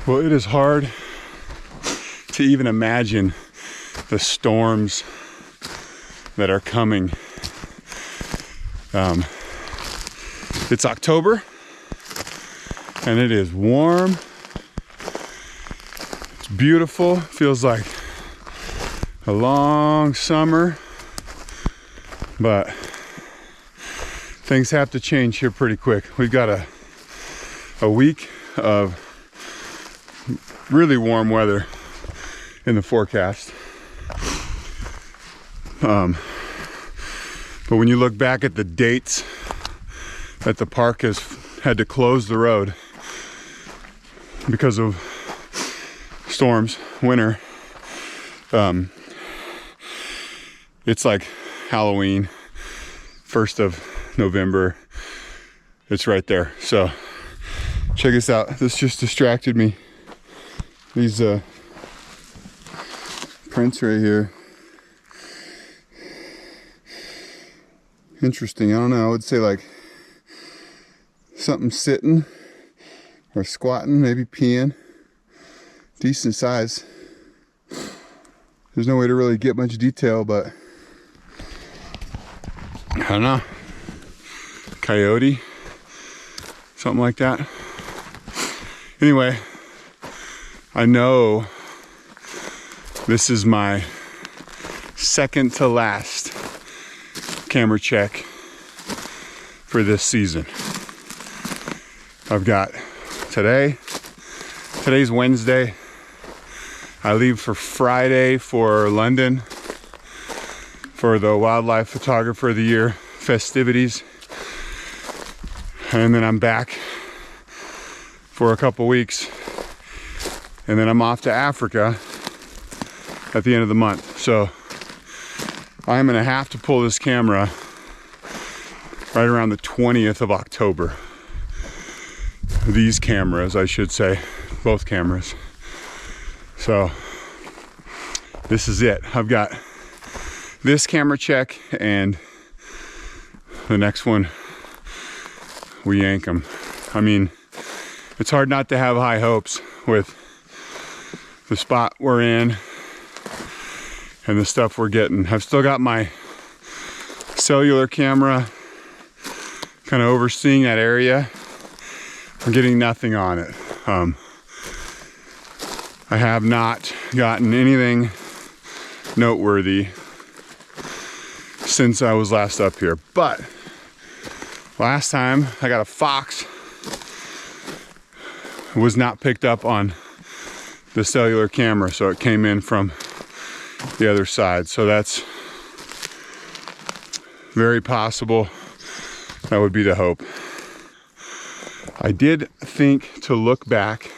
Well, it is hard to even imagine the storms that are coming. It's October and it is warm. It's beautiful. Feels like a long summer, but things have to change here pretty quick. We've got a week of really warm weather in the forecast. But when you look back at the dates that the park has had to close the road because of storms, winter, it's like Halloween, 1st of November. It's right there. So check this out. This just distracted me. These prints right here. Interesting. I don't know. I would say like something sitting or squatting, maybe peeing. Decent size. There's no way to really get much detail, but I don't know. Coyote, something like that. Anyway, I know this is my second to last camera check for this season. I've got today's Wednesday. I leave for Friday for London for the Wildlife Photographer of the Year festivities. And then I'm back for a couple weeks. And then I'm off to Africa at the end of the month. So I'm gonna have to pull this camera right around the 20th of October. These cameras, I should say, both cameras. So this is it. I've got this camera check and the next one, we yank them. I mean, it's hard not to have high hopes with the spot we're in and the stuff we're getting. I've still got my cellular camera kind of overseeing that area. I'm getting nothing on it. I have not gotten anything noteworthy since I was last up here. But last time I got a fox. It was not picked up on the cellular camera, so it came in from the other side. So that's very possible. That would be the hope. I did think to look back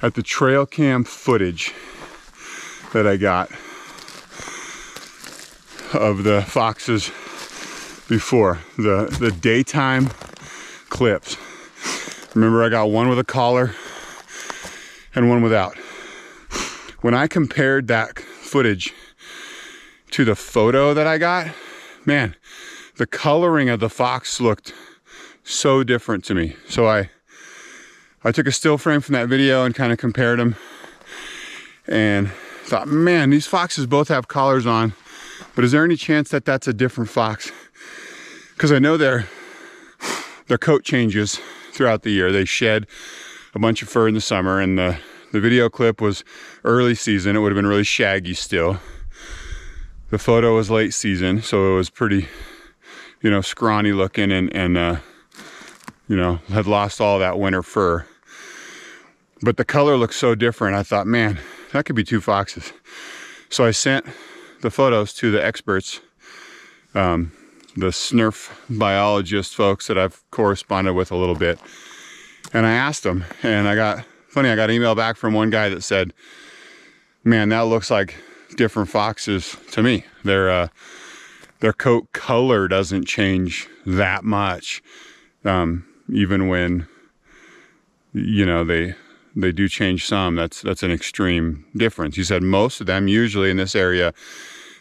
at the trail cam footage that I got of the foxes before, the daytime clips. Remember, I got one with a collar and one without. When I compared that footage to the photo that I got, man, the coloring of the fox looked so different to me. So I took a still frame from that video and kind of compared them and thought, man, these foxes both have collars on, but is there any chance that that's a different fox? Because I know their coat changes throughout the year. They shed a bunch of fur in the summer, and the video clip was early season. It would have been really shaggy still. The photo was late season, so it was pretty, scrawny looking and had lost all that winter fur. But the color looked so different. I thought, man, that could be two foxes. So I sent the photos to the experts, the SNRF biologist folks that I've corresponded with a little bit. And I asked them, and I got an email back from one guy that said, man, that looks like different foxes to me. Their coat color doesn't change that much. Even when, they do change some, that's an extreme difference. He said most of them, usually in this area,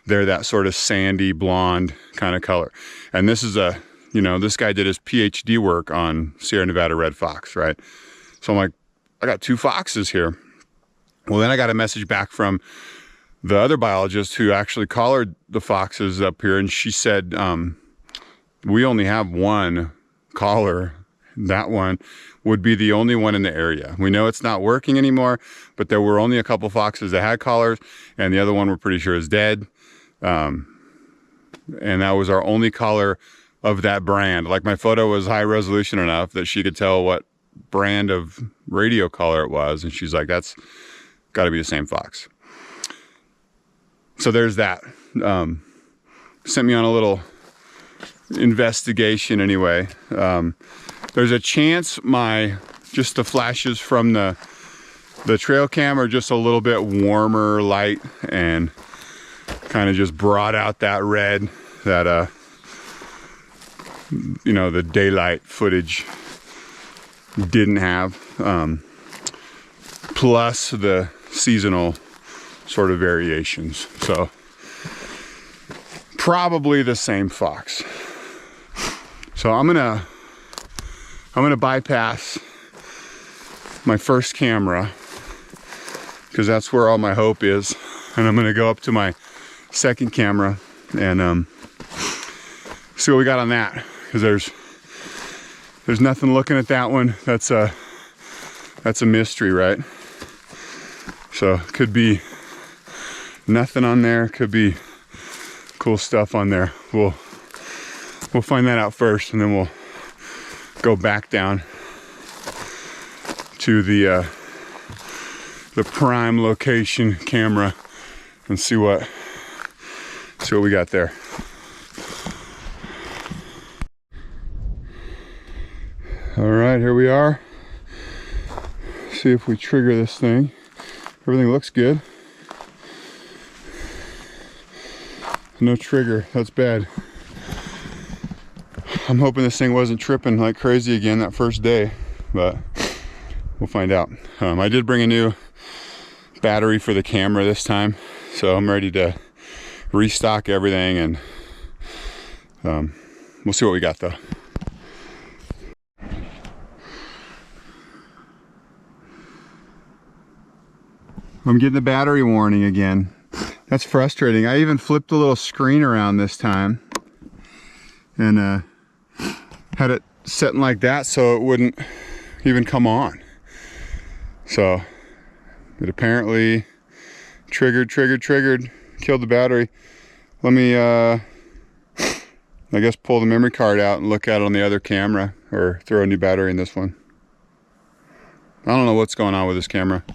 they're that sort of sandy blonde kind of color. And this is this guy did his PhD work on Sierra Nevada red fox, right? So I'm like, I got 2 foxes here. Well, then I got a message back from the other biologist who actually collared the foxes up here, and she said, we only have 1 collar. That one would be the only one in the area. We know it's not working anymore, but there were only a couple foxes that had collars, and the other one we're pretty sure is dead. And that was our only collar of that brand. Like, my photo was high resolution enough that she could tell what brand of radio collar it was, and she's like, that's got to be the same fox. So there's that. Sent me on a little investigation anyway. There's a chance just the flashes from the trail cam are just a little bit warmer light and kind of just brought out that red that you know, the daylight footage didn't have, plus the seasonal sort of variations. So probably the same fox. So I'm gonna bypass my first camera because that's where all my hope is, and I'm gonna go up to my second camera and see what we got on that, because there's nothing looking at that one. That's a mystery, right? So could be nothing on there, could be cool stuff on there. We'll find that out first, and then we'll go back down to the prime location camera and see what we got there. All right, here we are. See if we trigger this thing. Everything looks good. No trigger, that's bad. I'm hoping this thing wasn't tripping like crazy again that first day, but we'll find out. I did bring a new battery for the camera this time, so I'm ready to restock everything, and we'll see what we got though. I'm getting the battery warning again. That's frustrating. I even flipped the little screen around this time and had it setting like that so it wouldn't even come on. So it apparently triggered, killed the battery. Let me, I guess, pull the memory card out and look at it on the other camera, or throw a new battery in this one. I don't know what's going on with this camera.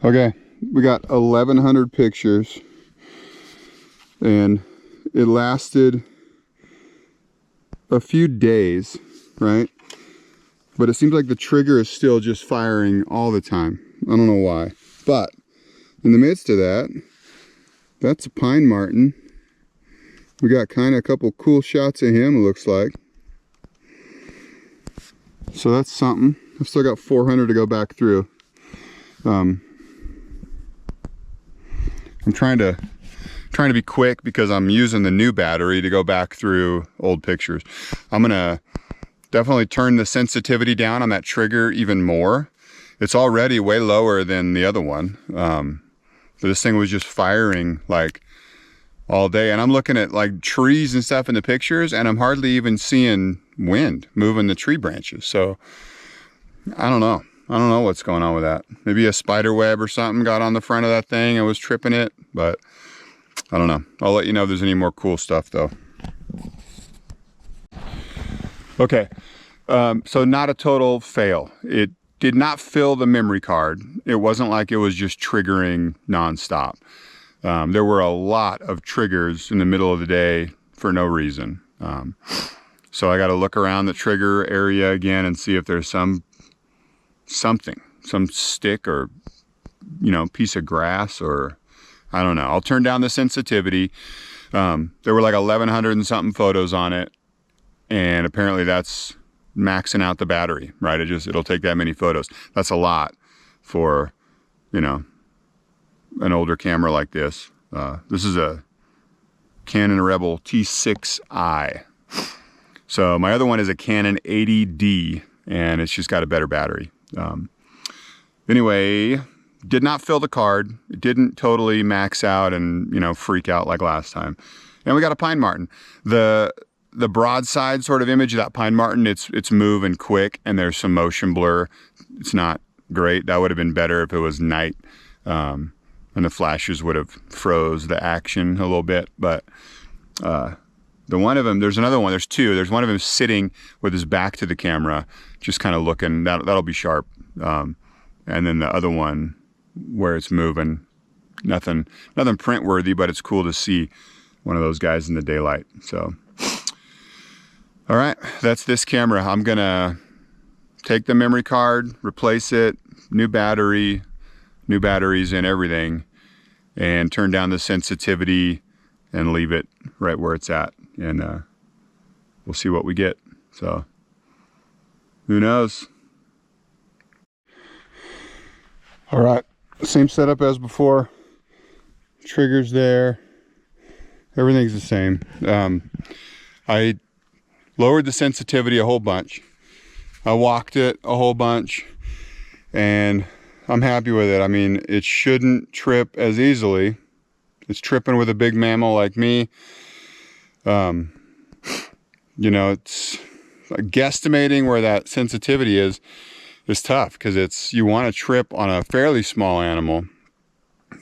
Okay, we got 1,100 pictures, and it lasted a few days, right? But it seems like the trigger is still just firing all the time. I don't know why. But in the midst of that, that's a pine marten. We got kind of a couple cool shots of him, it looks like. So that's something. I've still got 400 to go back through. I'm trying to be quick because I'm using the new battery to go back through old pictures. I'm gonna definitely turn the sensitivity down on that trigger even more. It's already way lower than the other one. But this thing was just firing like all day, and I'm looking at like trees and stuff in the pictures, and I'm hardly even seeing wind moving the tree branches. So I don't know what's going on with that. Maybe a spider web or something got on the front of that thing and was tripping it, but I don't know. I'll let you know if there's any more cool stuff though. Okay, so not a total fail. It did not fill the memory card. It wasn't like it was just triggering nonstop. There were a lot of triggers in the middle of the day for no reason. So I got to look around the trigger area again and see if there's some stick or, you know, piece of grass, or I don't know. I'll turn down the sensitivity. There were like 1,100 and something photos on it, and apparently that's maxing out the battery, right? It'll take that many photos. That's a lot for, you know, an older camera like this. This is a Canon Rebel T6i. So my other one is a Canon 80D, and it's just got a better battery. Anyway, did not fill the card. It didn't totally max out and, you know, freak out like last time. And we got a pine marten. The broadside sort of image of that pine marten, it's moving quick and there's some motion blur. It's not great. That would have been better if it was night, and the flashes would have froze the action a little bit. But the one of them, there's another one, there's two. There's one of them sitting with his back to the camera, just kind of looking. That'll be sharp. And then the other one where it's moving, nothing print worthy, but it's cool to see one of those guys in the daylight. So, all right, that's this camera. I'm gonna take the memory card, replace it, new batteries and everything, and turn down the sensitivity and leave it right where it's at. And we'll see what we get. So, who knows? All right, same setup as before. Triggers there. Everything's the same. I lowered the sensitivity a whole bunch. I walked it a whole bunch, and I'm happy with it. I mean, it shouldn't trip as easily. It's tripping with a big mammal like me. You know, it's guesstimating where that sensitivity is tough, because you want to trip on a fairly small animal,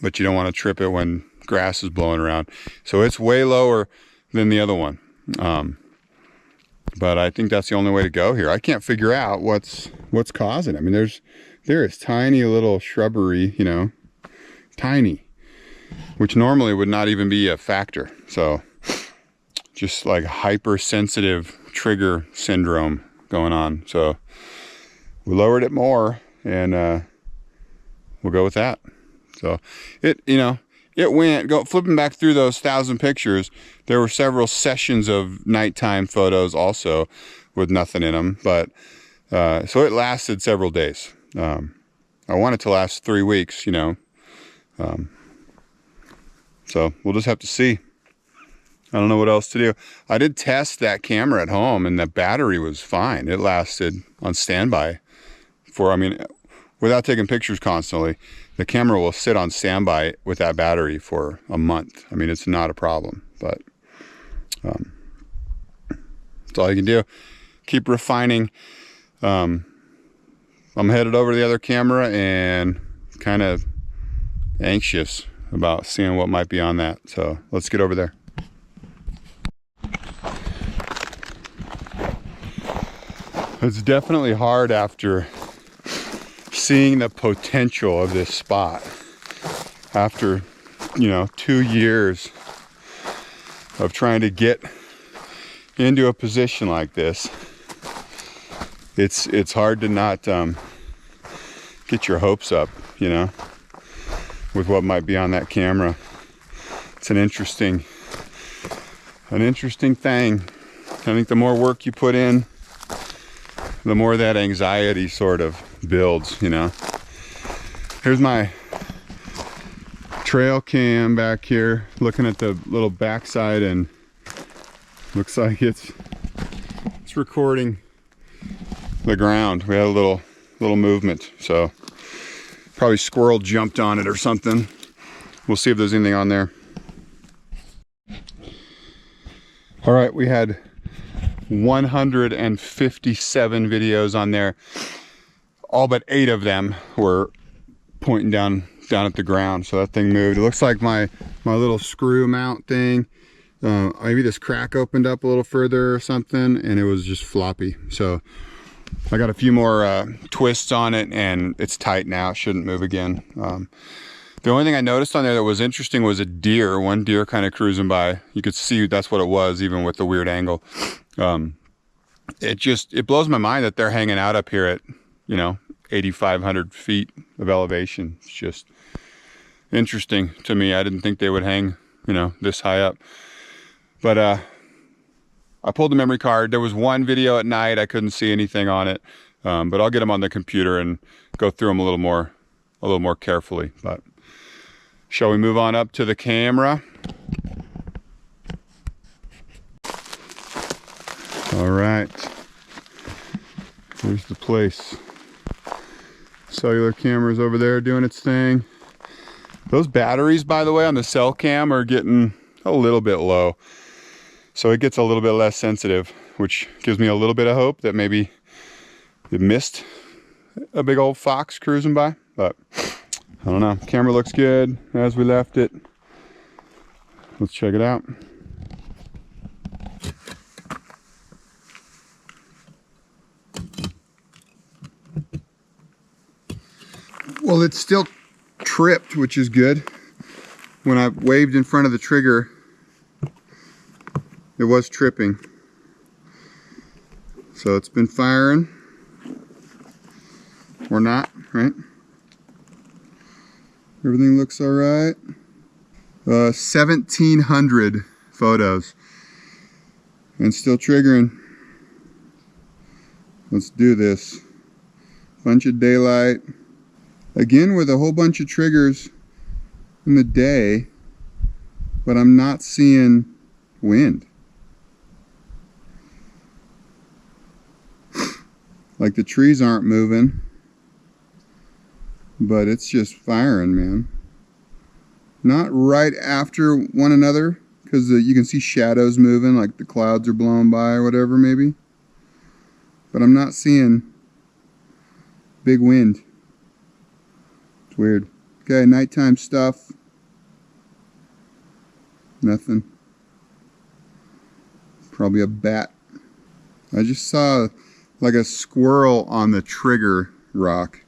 but you don't want to trip it when grass is blowing around. So it's way lower than the other one. But I think that's the only way to go here. I can't figure out what's causing it. I mean, there is tiny little shrubbery, you know, tiny, which normally would not even be a factor. So just like hypersensitive trigger syndrome going on. So we lowered it more, and we'll go with that. So it went, flipping back through those 1,000 pictures, there were several sessions of nighttime photos also with nothing in them. But so it lasted several days. I want it to last 3 weeks, you know. So we'll just have to see. I don't know what else to do. I did test that camera at home, and the battery was fine. It lasted on standby without taking pictures constantly. The camera will sit on standby with that battery for a month. I mean, it's not a problem, but that's all you can do. Keep refining. I'm headed over to the other camera and kind of anxious about seeing what might be on that. So let's get over there. It's definitely hard after seeing the potential of this spot. After, 2 years of trying to get into a position like this, it's hard to not get your hopes up, with what might be on that camera. It's an interesting thing. I think the more work you put in, the more that anxiety sort of builds, Here's my trail cam back here, looking at the little backside, and looks like it's recording the ground. We had a little movement, so probably squirrel jumped on it or something. We'll see if there's anything on there. All right, we had 157 videos on there. All but 8 of them were pointing down at the ground, so that thing moved. It looks like my little screw mount thing, maybe this crack opened up a little further or something, and it was just floppy. So I got a few more twists on it, and it's tight now. It shouldn't move again. The only thing I noticed on there that was interesting was a deer. One deer kind of cruising by. You could see that's what it was, even with the weird angle. It blows my mind that they're hanging out up here at 8,500 feet of elevation. It's just interesting to me. I didn't think they would hang this high up. But I pulled the memory card. There was one video at night. I couldn't see anything on it, but I'll get them on the computer and go through them a little more carefully. But shall we move on up to the camera? All right, there's There's the place. Cellular camera's over there doing its thing. Those batteries, by the way, on the cell cam are getting a little bit low. So it gets a little bit less sensitive, which gives me a little bit of hope that maybe it missed a big old fox cruising by. But I don't know. Camera looks good as we left it. Let's check it out. Well, it's still tripped, which is good. When I waved in front of the trigger, it was tripping. So it's been firing. Or not, right? Everything looks all right. 1,700 photos. And still triggering. Let's do this. Bunch of daylight. Again with a whole bunch of triggers in the day, but I'm not seeing wind. Like the trees aren't moving, but it's just firing, man. Not right after one another, because you can see shadows moving, like the clouds are blowing by or whatever maybe. But I'm not seeing big wind. It's weird. Okay, nighttime stuff. Nothing. Probably a bat. I just saw like a squirrel on the trigger rock,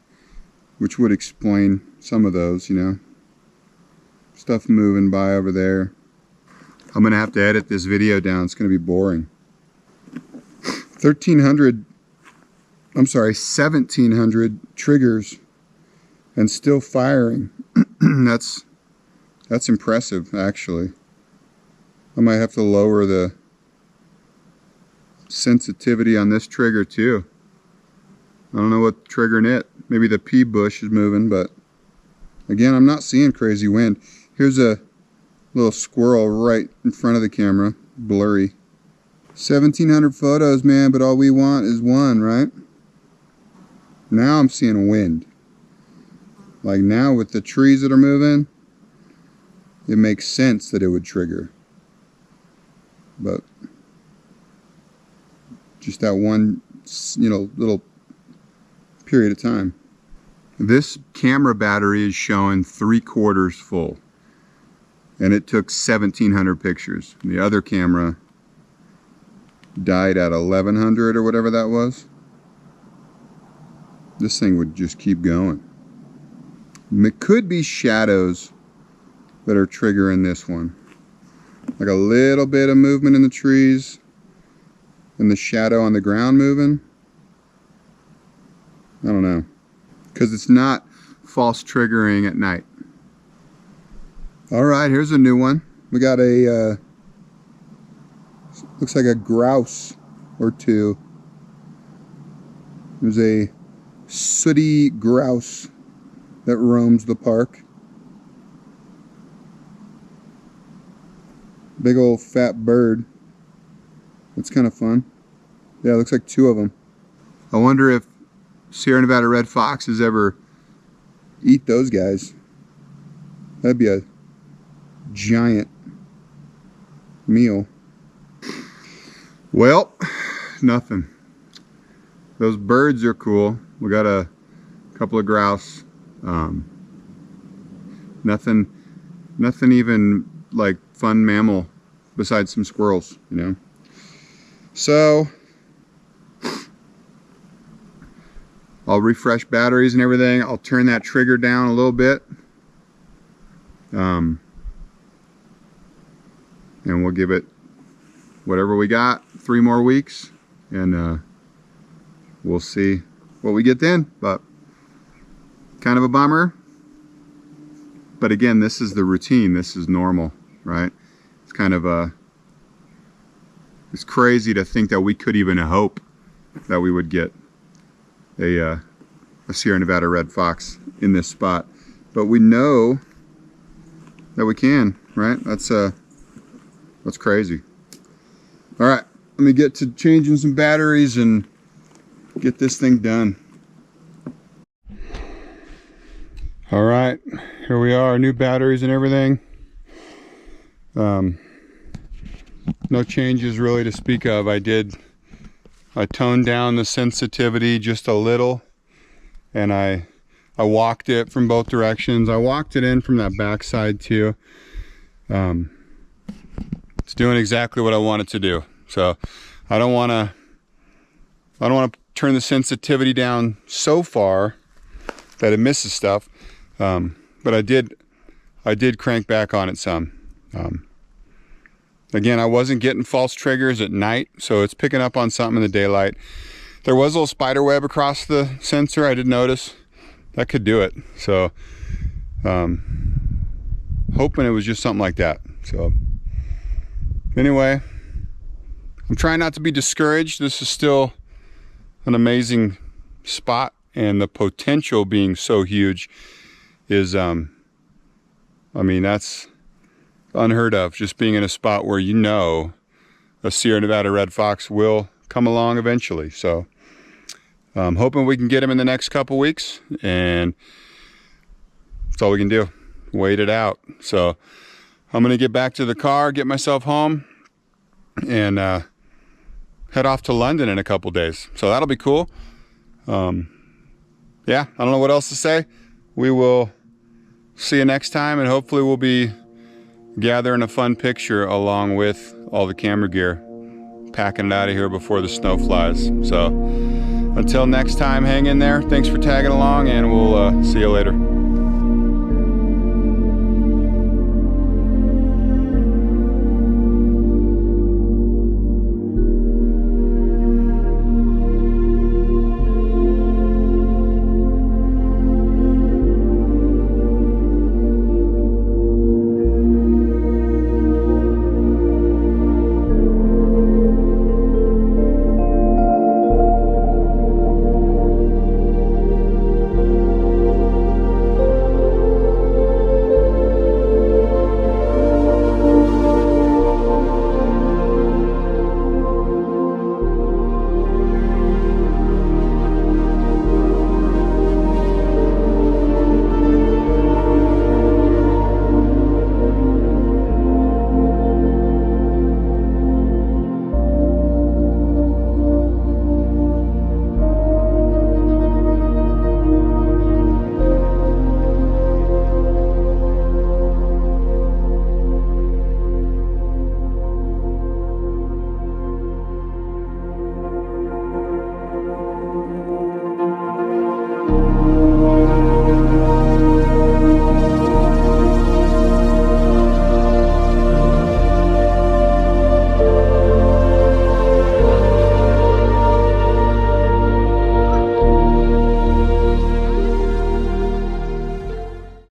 which would explain some of those, you know. Stuff moving by over there. I'm gonna have to edit this video down. It's gonna be boring. 1,700 triggers and still firing. That's impressive, actually. I might have to lower the sensitivity on this trigger too. I don't know what's triggering it. Maybe the pea bush is moving, but again, I'm not seeing crazy wind. Here's a little squirrel right in front of the camera, blurry. 1,700 photos, man, but all we want is one, right? Now I'm seeing wind. Like now with the trees that are moving, it makes sense that it would trigger. But just that one, you know, little period of time. This camera battery is showing 3/4 full. And it took 1,700 pictures. The other camera died at 1,100 or whatever that was. This thing would just keep going. It could be shadows that are triggering this one. Like a little bit of movement in the trees and the shadow on the ground moving. I don't know. Because it's not false triggering at night. All right, here's a new one. We got a, looks like a grouse or two. There's a sooty grouse that roams the park. Big old fat bird. That's kind of fun. Yeah, it looks like two of them. I wonder if Sierra Nevada red foxes ever eat those guys. That'd be a giant meal. Well, nothing. Those birds are cool. We got a couple of grouse. Nothing even like fun mammal besides some squirrels, you know. So I'll refresh batteries and everything. I'll turn that trigger down a little bit. And we'll give it whatever we got, 3 more weeks, and we'll see what we get then. But kind of a bummer. But again, this is the routine. This is normal, right? It's kind of it's crazy to think that we could even hope that we would get a Sierra Nevada red fox in this spot. But we know that we can, right? That's crazy. All right, let me get to changing some batteries and get this thing done. All right, here we are, new batteries and everything. No changes really to speak of. I toned down the sensitivity just a little, and I walked it from both directions. I walked it in from that back side too. It's doing exactly what I want it to do. So I don't want to turn the sensitivity down so far that it misses stuff. But I did crank back on it some. Again, I wasn't getting false triggers at night, so it's picking up on something in the daylight. There was a little spider web across the sensor, I did notice. That could do it. So hoping it was just something like that. So anyway, I'm trying not to be discouraged. This is still an amazing spot, and the potential being so huge is, I mean, that's unheard of. Just being in a spot where you know a Sierra Nevada red fox will come along eventually. So I'm hoping we can get him in the next couple weeks, and that's all we can do. Wait it out. So I'm gonna get back to the car, get myself home, and head off to London in a couple days. So that'll be cool. Yeah, I don't know what else to say. We will see you next time, and hopefully we'll be gathering a fun picture along with all the camera gear, packing it out of here before the snow flies. So until next time, hang in there. Thanks for tagging along, and we'll see you later.